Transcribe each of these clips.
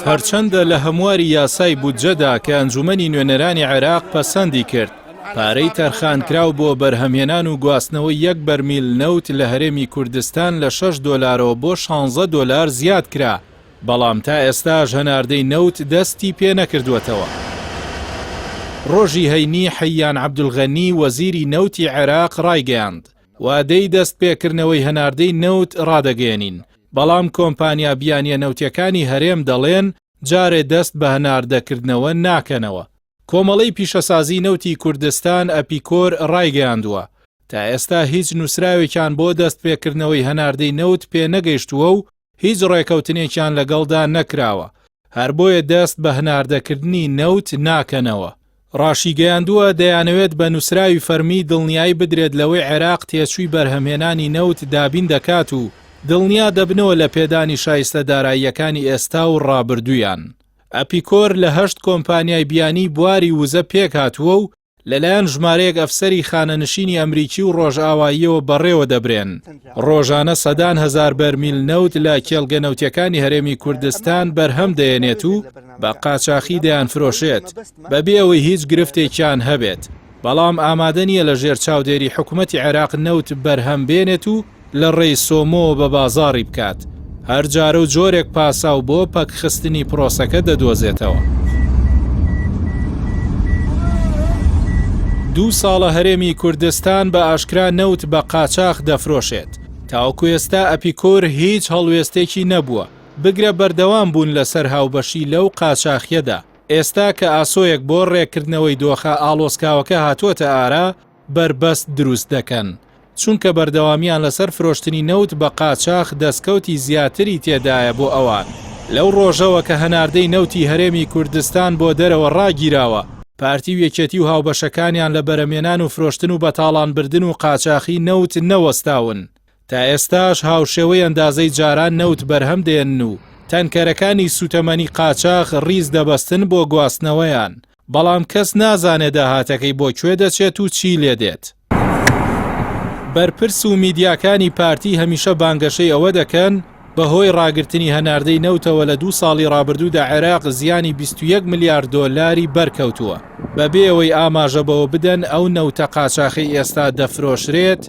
هەرچەندە لە هەمواری یاسای بودجەدا کە ئەنجومەنی نوێنەرانی عێراق پەسەندی کرد پارەی تەرخانکراو بۆ بەرهەمهێنان و گواستنەوەی 1 بەرمیل نەوت لە هەرێمی کوردستان لە 6 دۆلارەوە بۆ 16 دۆلار زیاد کرا، بەڵام تا ئێستاش هەناردەی نەوت دەستی پێ نەکردووەتەوە. ڕۆژی هەینی حەیان عەبدولغەنی وەزیری نەوتی عێراق ڕایگەیاند وادەی دەست پێکردنەوەی هەناردەی نەوت ڕادەگەێنین، بەڵام کۆمپانیا بیانیە نەوتیەکانی هەرێم دەڵێن جارێ دەست بە هەناردەکردنەوە ناکەنەوە. کۆمەڵەی پیشەسازی نەوتی کوردستان ئەپیکۆر ڕایگەیاندووە تا ئێستا هیچ نووسراوێکیان بۆ دەست پێکردنەوەی هەناردەی نەوت پێ نەگەیشتووە و هیچ ڕێکەوتنێکیان لەگەڵدا نەکراوە، هەر بۆیە دەست بە هەناردەکردنی نەوت ناکەنەوە. ڕاشیگەیاندووە دەیانەوێت بە نووسراوی فەرمی دڵنیایی بدرێت لەوەی عێراق تێچووی بەرهەمهێنانی نەوت دابین دەکات و دڵنیا دەبنەوە لە پێدانی شایستە داراییەکانی ئێستا و ڕابردوویان. ئەپیکۆر لە 8 کۆمپانیای بیانی بواری وزە پێک هاتووە و لەلایەن ژمارەیەک ئەفسەری خانەنشینی ئەمریکی و ڕۆژئاواییەوە بەڕێوە دەبرێن. ڕۆژانە سەدان هەزار بەرمیل نەوت لە کێڵگە نەوتیەکانی هەرێمی کوردستان بەرهەم دەێنێت و بە قاچاقی دەیان فرۆشێت بەبێ ئەوەی هیچ گرفتێکیان هەبێت، بەڵام ئامادە نییە لە ژێر چاودێری حکوومەتی عێراق نەوت بەرهەم بێنێت و لە ڕێی سۆمۆ بە بازاڕی بکات. هەر جارە و جۆرێک پاساو بۆ پەکخستنی پرۆسەکە دەدۆزێتەوە. 2 ساڵە هەرێمی کوردستان بە ئاشکرا نەوت بە قاچاق دەفرۆشێت. تاوەکو ئێستا ئەپیکۆر هیچ هەڵوێستێکی نەبووە بگرە بەردەوام بوون لەسەر هاوبەشی لەو قاچاقیەدا. ئێستا کە ئاسۆیەک بۆ ڕێکردنەوەی دۆخە ئاڵۆسکاوەکە هاتووەتە ئارا بەربەست دروست دەکەن، چونکە بەردەوامیان لەسەر فرۆشتنی نەوت بە قاچاق دەستکەوتی زیاتری تێدایە بۆ ئەوان. لەو ڕۆژەوە کە هەناردەی نەوتی هەرێمی کوردستان بۆ دەرەوە ڕاگیراوە، پارتی و یەکێتی و هاوبەشەکانیان لە بەرهەمهێنان و فرۆشتن و بەتاڵانبردن و قاچاقی نەوت نەوەستاون. تا ئێستاش هاوشێوەی ئەندازەی جاران نەوت بەرهەم دێن و تەنکەرەکانی سوتەمەنی قاچاق ڕیز دەبەستن بۆ گواستنەوەیان، بەڵام کەس نازانێت داهاتەکەی بۆ کوێ دەچێت و چی لێ دێت. بەرپرس و میدیاکانی پارتی هەمیشە بانگەشەی ئەوە دەکەن بەهۆی ڕاگررتنی هەناردەی نەوتەوە لە 2 ساڵی ڕابردوودا عێراق زیانی 21 میلیارد دۆلاری بەرکەوتووە، بەبێ ئەوەی ئاماژە بەوە بدەن ئەو نەوتە قاچاقی ئێستا دەفرۆشرێت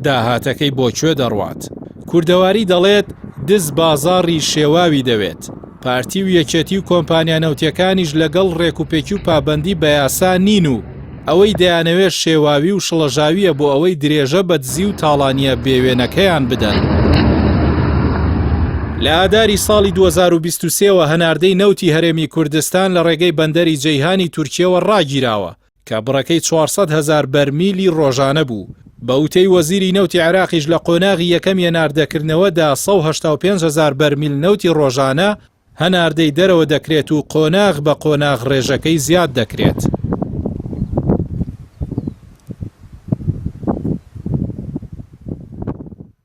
داهاتەکەی بۆ کوێ دەڕوات. کوردەواری دەڵێت دز بازاڕی شێواوی دەوێت. پارتی و یەکێتی و کۆمپانیا نەوتیەکانیش لەگەڵ ڕێکوپێکی و پابەندی بە یاسا نین و ئەوەی دەیانەوێت شێواوی و شڵەژاویە بۆ ئەوەی درێژە بە دزی و تاڵانیە بێوێنەکەیان بدەن. لە ئاداری ساڵی 2023ەوە هەناردەی نەوتی هەرێمی کوردستان لە ڕێگەی بەندەری جەیهانی تورکیەوە ڕاگیراوە کە بڕەکەی 400 هەزار بەرمیلی ڕۆژانە بوو. بە وتەی وەزیری نەوتی عێراقیش لە قۆناغی یەکەم هێناردەکردنەوەدا 185 هەزار بەرمیل نەوتی ڕۆژانە هەناردەی دەرەوە دەکرێت و قۆناغ بە قۆناغ ڕێژەکەی زیاد دەکرێت.